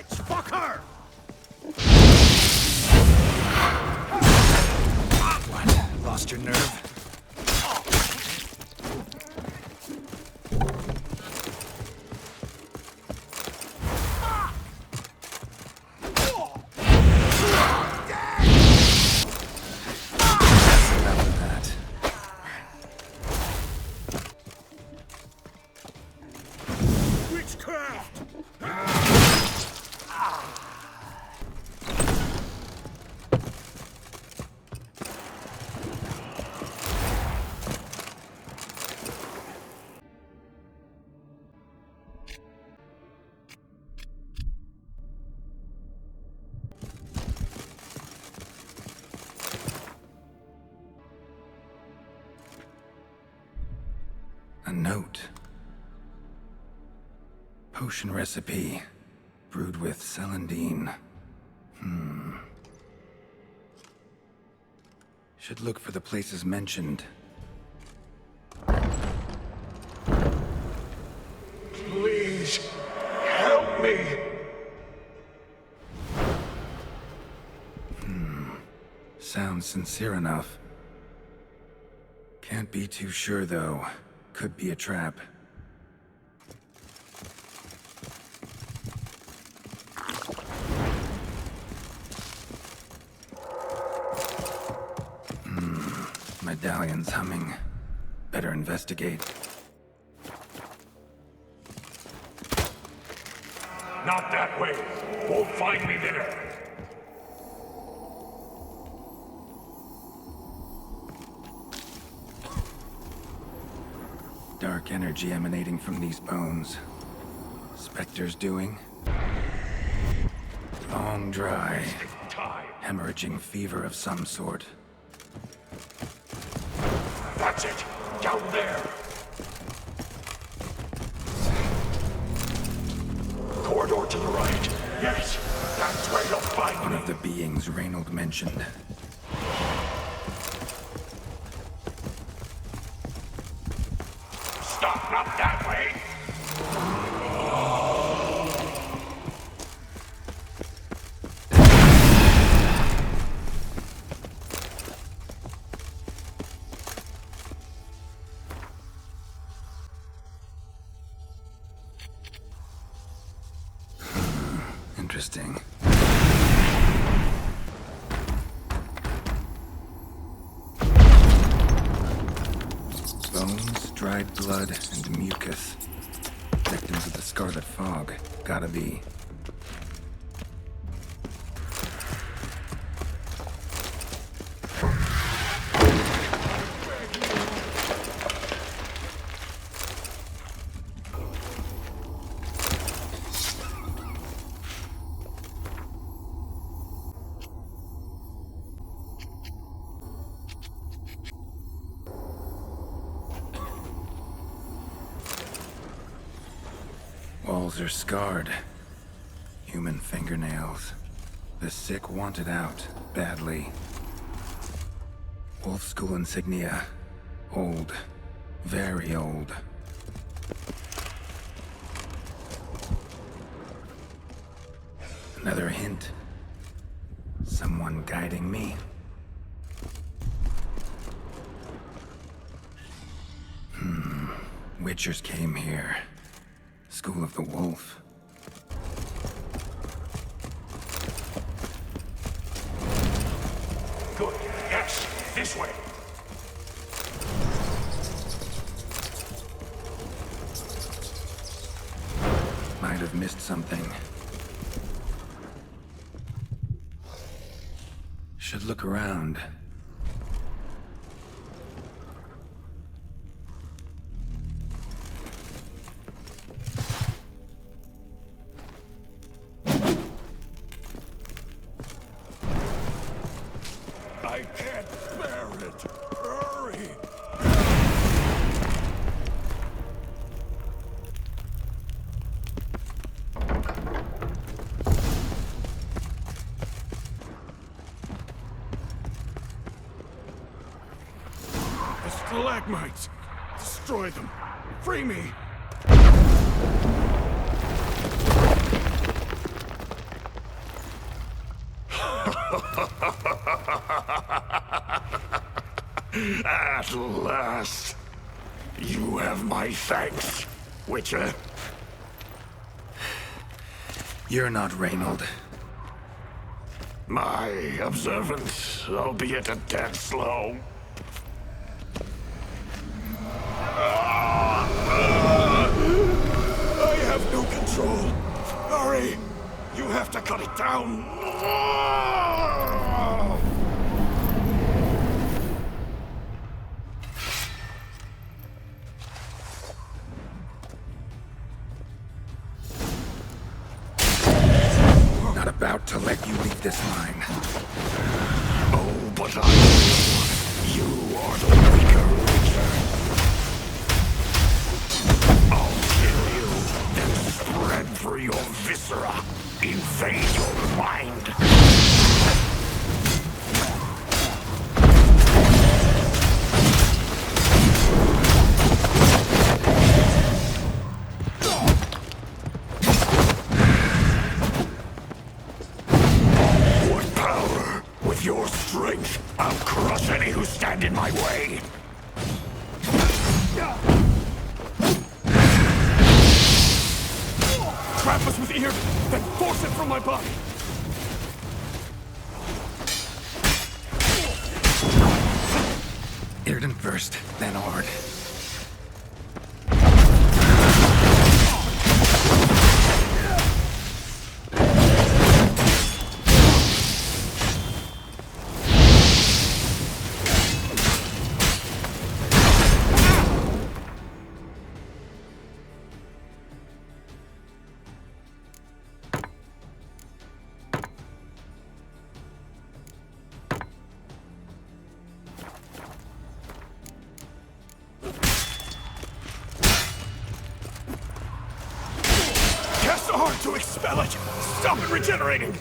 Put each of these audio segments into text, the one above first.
witch! Fuck her! What? Lost your nerve? A note. Potion recipe. Brewed with celandine. Should look for the places mentioned. Please, help me! Sounds sincere enough. Can't be too sure, though. Could be a trap. Medallion's humming. Better investigate. Not that way. Won't find me there. Dark energy emanating from these bones. Spectre's doing? Long dry. Time. Hemorrhaging fever of some sort. That's it. Down there. Corridor to the right. Yes, that's where you'll find One me. of the beings Reynold mentioned. Stop, not that way. Interesting. Bones, dried blood, and mucus. Victims of the Scarlet Fog. Gotta be. Walls are scarred. Human fingernails. The sick want it out, badly. Wolf School insignia. Old. Very old. Another hint. Someone guiding me. Witchers came here. School of the Wolf. Good. Yes, this way. Might have missed something. Should look around. I can't bear it. Hurry. The stalagmites. Destroy them. Free me. At last, you have my thanks, Witcher. You're not Reynold. My observance, albeit a tad slow. I have no control. Hurry! You have to cut it down. Not about to let you leave this mine. Oh, but I will. You are the weaker Witcher. I'll kill you, then spread through your viscera. Invade your mind. What power? With your strength, I'll crush any who stand in my way. Trap us with ear, then force it from my body. Irden first, then Ord. Cast a heart to expel it. Stop it regenerating.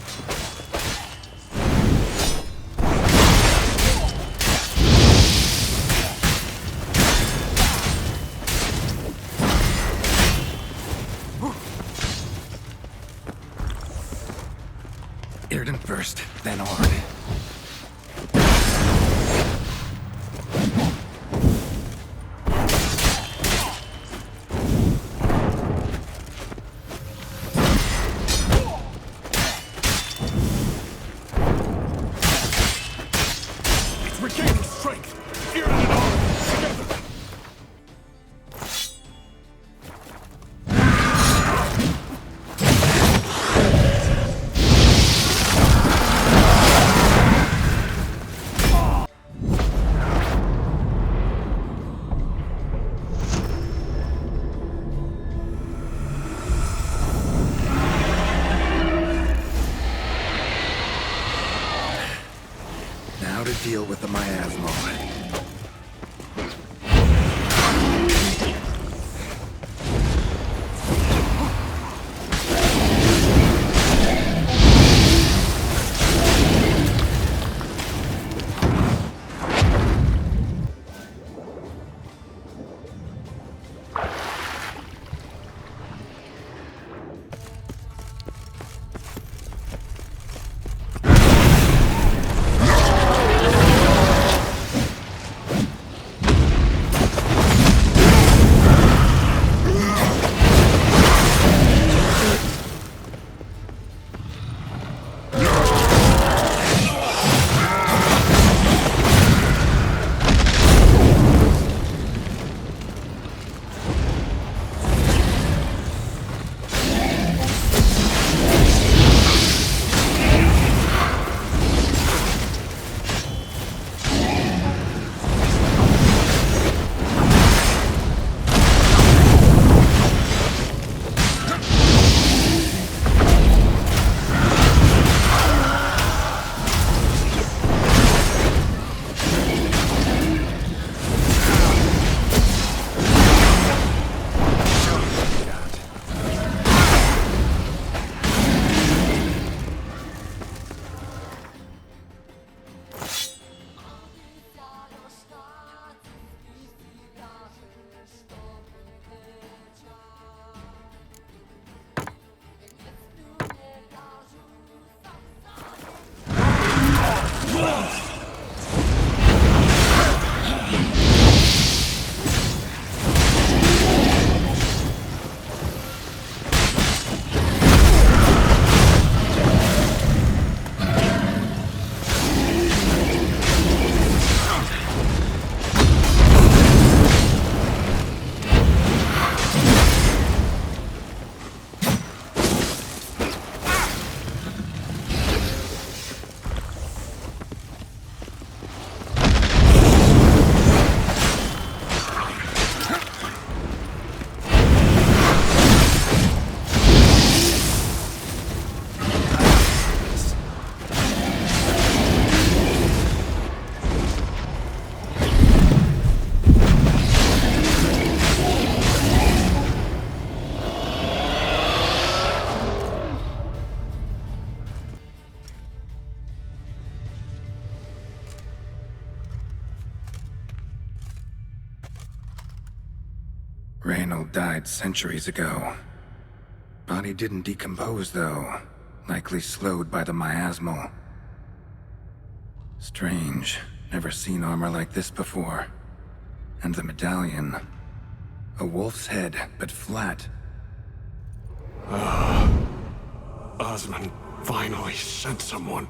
Irden first, then Ord. It's regaining strength. Ear and arm together. Now to deal with the miasma. Reynold died centuries ago. Body didn't decompose, though. Likely slowed by the miasmal. Strange. Never seen armor like this before. And the medallion. A wolf's head, but flat. Osmond finally sent someone.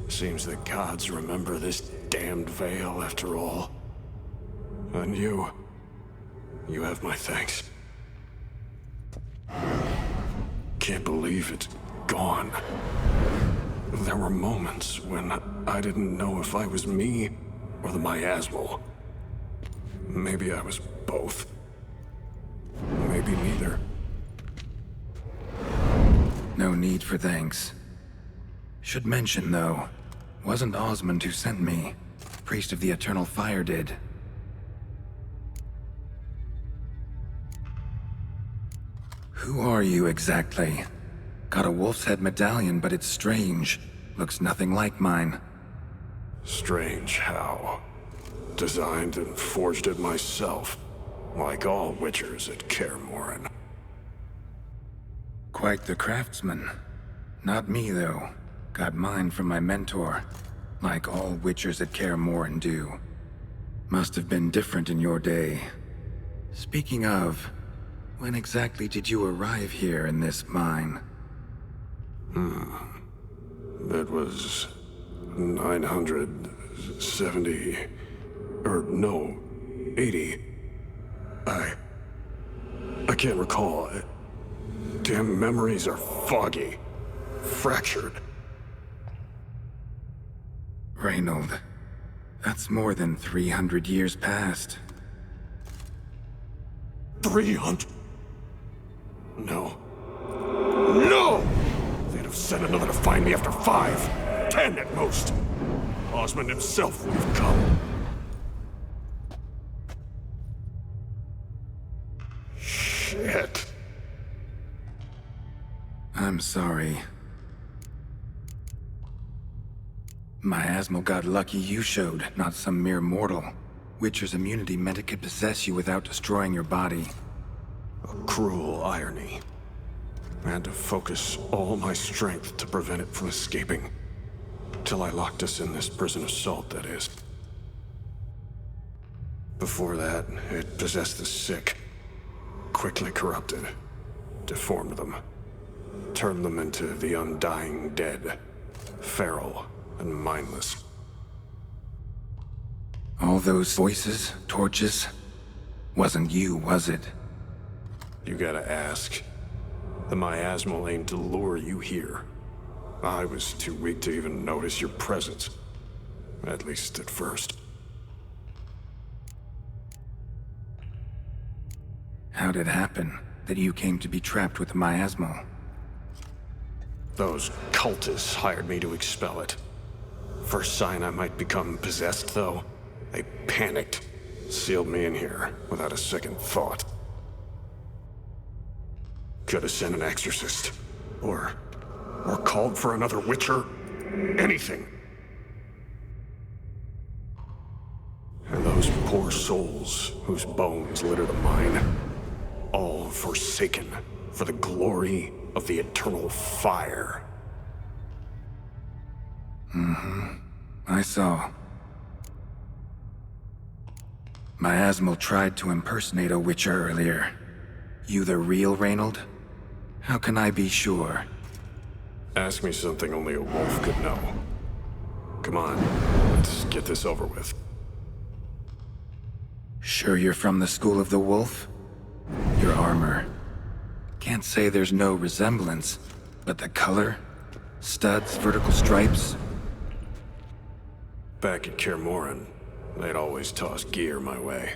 Seems the gods remember this damned veil after all. And you have my thanks. Can't believe it's gone. There were moments when I didn't know if I was me or the miasmal. Maybe I was both. Maybe neither. No need for thanks. Should mention, though, wasn't Osmond who sent me. Priest of the Eternal Fire did. Who are you exactly? Got a wolf's head medallion, but it's strange. Looks nothing like mine. Strange how? Designed and forged it myself, like all witchers at Kaer Morhen. Quite the craftsman. Not me, though. Got mine from my mentor, like all witchers at Kaer Morhen do. Must have been different in your day. Speaking of, when exactly did you arrive here in this mine? It was 970... or no, 80. I can't recall. Damn memories are foggy. Fractured. Reynold, that's more than 300 years past. 300? No. No! They'd have sent another to find me after 5, 10 at most. Osmond himself would have come. Shit. I'm sorry. Miasmal got lucky you showed, not some mere mortal. Witcher's immunity meant it could possess you without destroying your body. A cruel irony. I had to focus all my strength to prevent it from escaping. Till I locked us in this prison of salt, that is. Before that, it possessed the sick. Quickly corrupted. Deformed them. Turned them into the undying dead. Feral and mindless. All those voices, torches, wasn't you, was it? You gotta ask. The miasmal aimed to lure you here. I was too weak to even notice your presence. At least at first. How'd it happen that you came to be trapped with the miasmal? Those cultists hired me to expel it. First sign I might become possessed, though, they panicked. Sealed me in here without a second thought. Could have sent an exorcist. Or called for another witcher. Anything. And those poor souls whose bones litter the mine. All forsaken for the glory of the eternal fire. I saw. Miasmal tried to impersonate a witcher earlier. You the real Reynold? How can I be sure? Ask me something only a wolf could know. Come on, let's get this over with. Sure you're from the School of the Wolf? Your armor. Can't say there's no resemblance, but the color? Studs, vertical stripes? Back at Kaer Morhen, they'd always toss gear my way.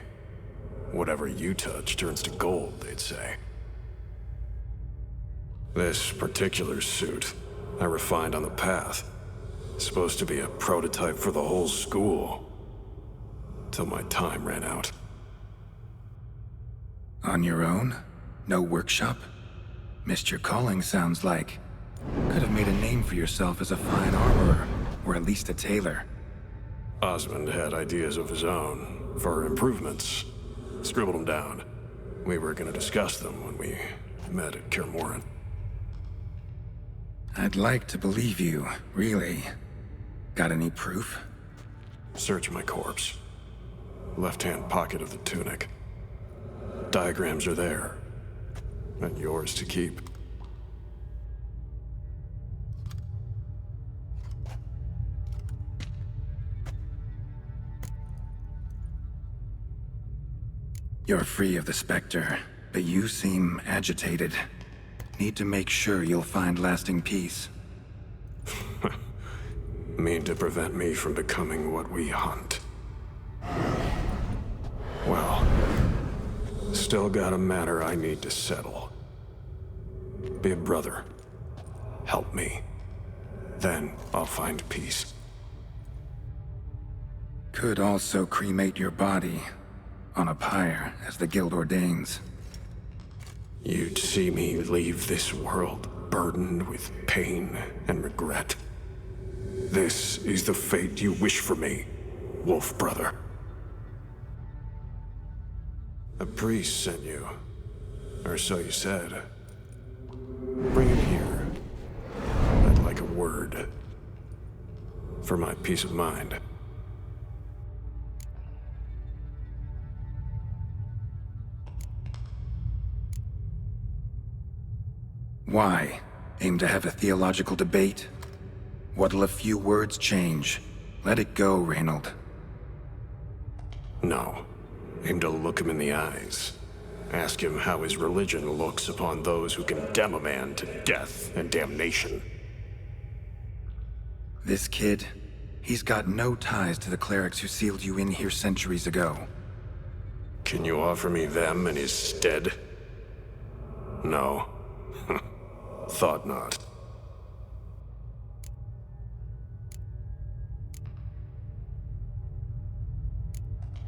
Whatever you touch turns to gold, they'd say. This particular suit, I refined on the path. Supposed to be a prototype for the whole school. Till my time ran out. On your own? No workshop? Missed your calling, sounds like. Could have made a name for yourself as a fine armorer, or at least a tailor. Osmond had ideas of his own, for improvements. Scribbled them down. We were gonna discuss them when we met at Kermoran. I'd like to believe you, really. Got any proof? Search my corpse. Left-hand pocket of the tunic. Diagrams are there. And yours to keep. You're free of the Spectre, but you seem agitated. Need to make sure you'll find lasting peace. Mean to prevent me from becoming what we hunt. Well, still got a matter I need to settle. Be a brother. Help me. Then I'll find peace. Could also cremate your body on a pyre, as the guild ordains. You'd see me leave this world burdened with pain and regret. This is the fate you wish for me, Wolf Brother. A priest sent you, or so you said. Bring him here. I'd like a word. For my peace of mind. Why? Aim to have a theological debate? What'll a few words change? Let it go, Reynold. No. Aim to look him in the eyes. Ask him how his religion looks upon those who condemn a man to death and damnation. This kid, he's got no ties to the clerics who sealed you in here centuries ago. Can you offer me them in his stead? No. Thought not.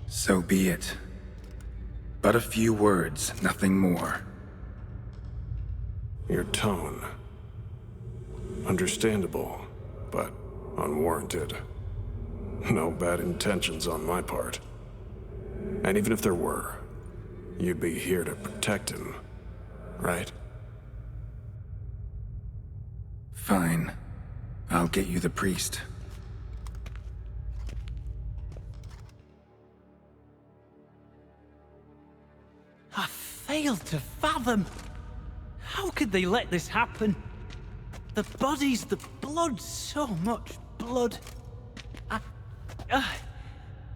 So be it. But a few words, nothing more. Your tone. Understandable, but unwarranted. No bad intentions on my part. And even if there were, you'd be here to protect him, right? Fine. I'll get you the priest. I fail to fathom. How could they let this happen? The bodies, the blood, so much blood. I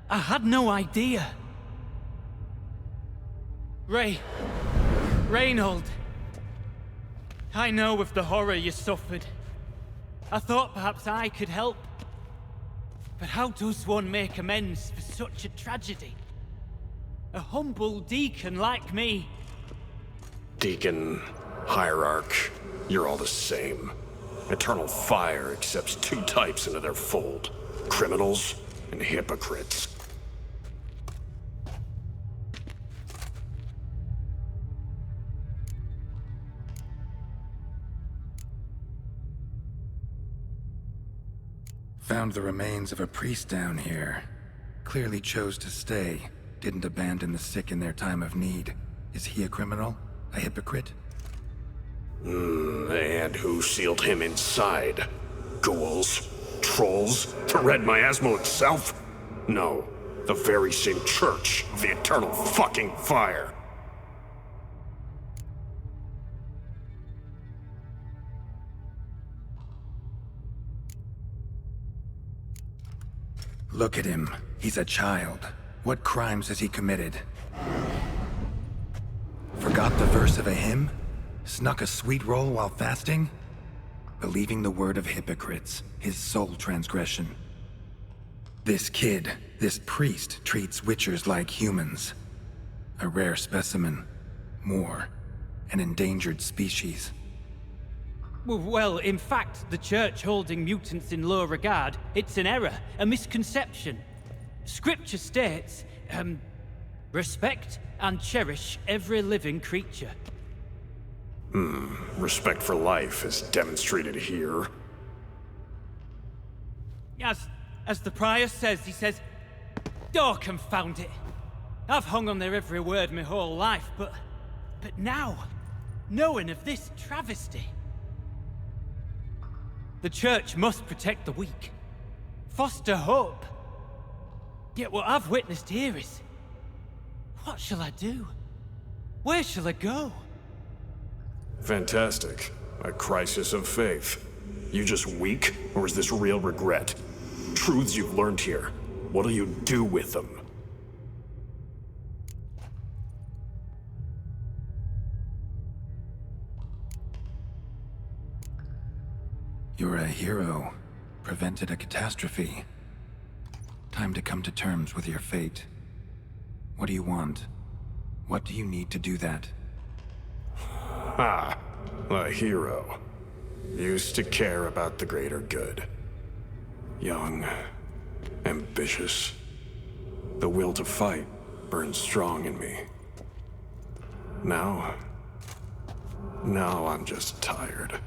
had no idea. Reynold. I know of the horror you suffered. I thought perhaps I could help. But how does one make amends for such a tragedy? A humble deacon like me. Deacon, hierarch, you're all the same. Eternal fire accepts two types into their fold. Criminals and hypocrites. Found the remains of a priest down here. Clearly chose to stay. Didn't abandon the sick in their time of need. Is he a criminal? A hypocrite? And who sealed him inside? Ghouls? Trolls? The Red Miasmal itself? No, the very same church of the eternal fucking fire. Look at him. He's a child. What crimes has he committed? Forgot the verse of a hymn? Snuck a sweet roll while fasting? Believing the word of hypocrites, his sole transgression. This kid, this priest, treats witchers like humans. A rare specimen. More. An endangered species. Well, in fact, the church holding mutants in low regard, it's an error, a misconception. Scripture states, respect and cherish every living creature. Respect for life is demonstrated here. As the prior says, he says, "Oh, confound it. I've hung on their every word my whole life, but But now, knowing of this travesty... The Church must protect the weak, foster hope. Yet what I've witnessed here is... What shall I do? Where shall I go? Fantastic. A crisis of faith. You just weak, or is this real regret? Truths you've learned here. What'll you do with them? You're a hero. Prevented a catastrophe. Time to come to terms with your fate. What do you want? What do you need to do that? Ha! A hero. Used to care about the greater good. Young. Ambitious. The will to fight burns strong in me. Now I'm just tired.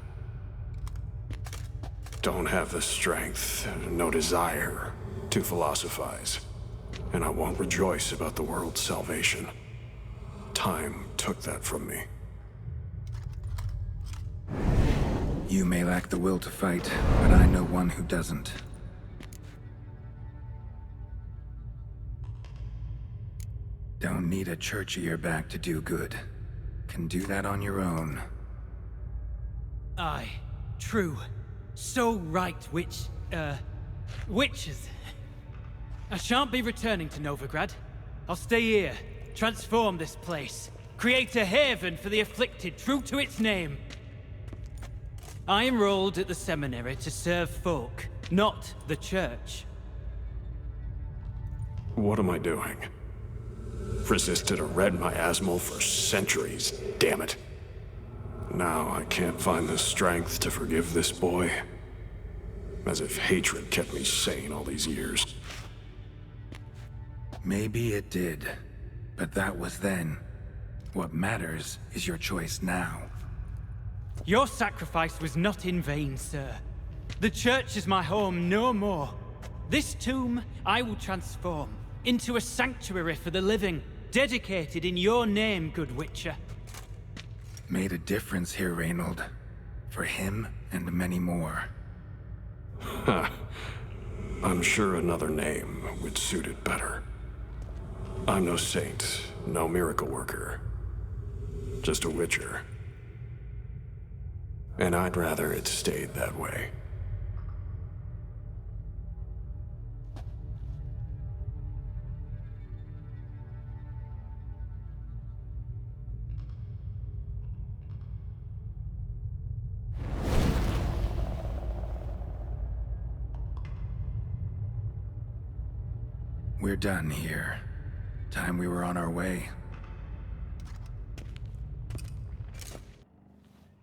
Don't have the strength, no desire to philosophize. And I won't rejoice about the world's salvation. Time took that from me. You may lack the will to fight, but I know one who doesn't. Don't need a church at your back to do good. Can do that on your own. Aye, true. So right, witches. I shan't be returning to Novigrad. I'll stay here, transform this place, create a haven for the afflicted, true to its name. I enrolled at the seminary to serve folk, not the church. What am I doing? Resisted a red miasmal for centuries, damn it. Now I can't find the strength to forgive this boy. As if hatred kept me sane all these years. Maybe it did, but that was then. What matters is your choice now. Your sacrifice was not in vain, sir. The church is my home no more. This tomb I will transform into a sanctuary for the living, dedicated in your name, good Witcher. Made a difference here, Reynold. For him and many more. Ha. I'm sure another name would suit it better. I'm no saint, no miracle worker. Just a Witcher. And I'd rather it stayed that way. We're done here. Time we were on our way.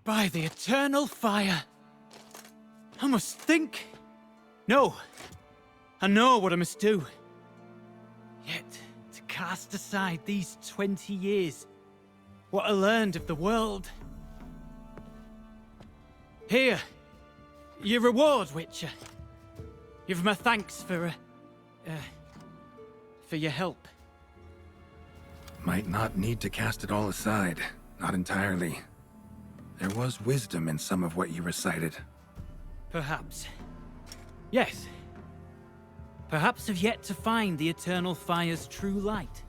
By the eternal fire! I must think. No. I know what I must do. Yet, to cast aside these 20 years, what I learned of the world. Here, your reward, Witcher. You've my thanks for your help. Might not need to cast it all aside. Not entirely. There was wisdom in some of what you recited. Perhaps. Yes. Perhaps I've yet to find the eternal fire's true light.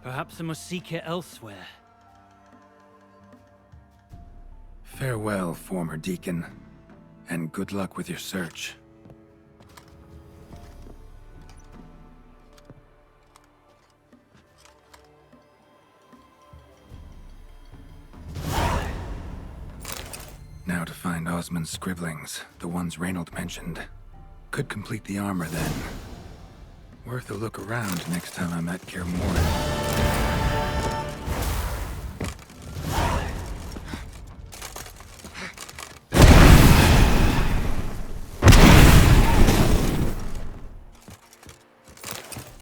Perhaps I must seek it elsewhere. Farewell, former deacon. And good luck with your search. Now to find Osmond's scribblings, the ones Reynold mentioned. Could complete the armor then. Worth a look around next time I'm at Kaer Morhen.